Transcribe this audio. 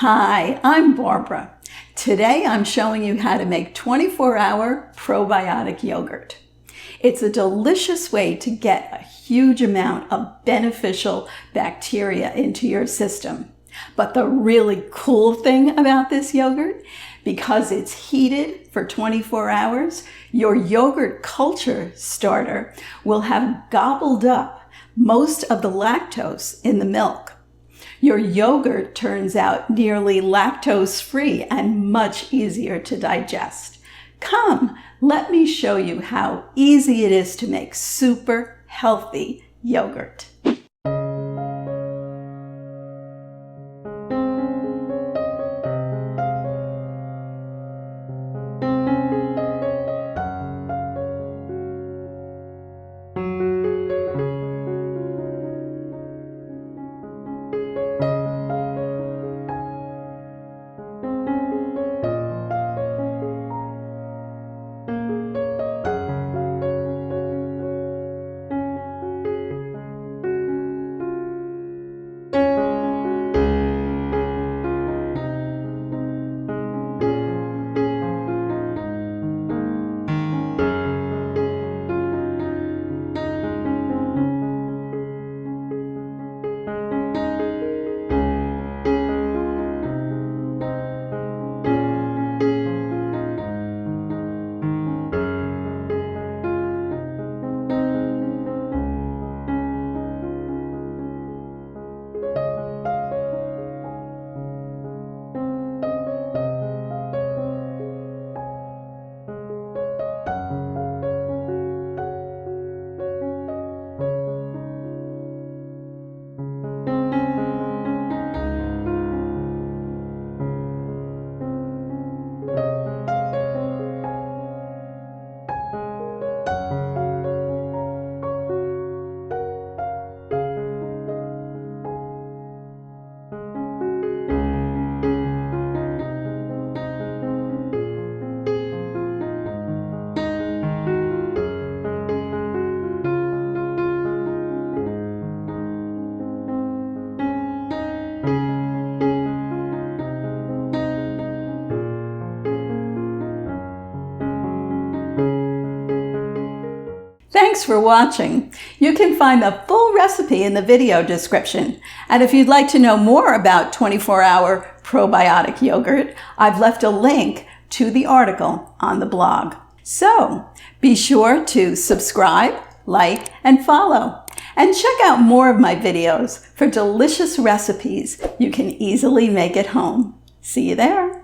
Hi, I'm Barbara. Today I'm showing you how to make 24-hour probiotic yogurt. It's a delicious way to get a huge amount of beneficial bacteria into your system. But the really cool thing about this yogurt, because it's heated for 24 hours, your yogurt culture starter will have gobbled up most of the lactose in the milk. Your yogurt turns out nearly lactose-free and much easier to digest. Come, let me show you how easy it is to make super healthy yogurt. Thanks for watching. You can find the full recipe in the video description. And if you'd like to know more about 24-hour probiotic yogurt, I've left a link to the article on the blog. So be sure to subscribe, like, and follow. And check out more of my videos for delicious recipes you can easily make at home. See you there.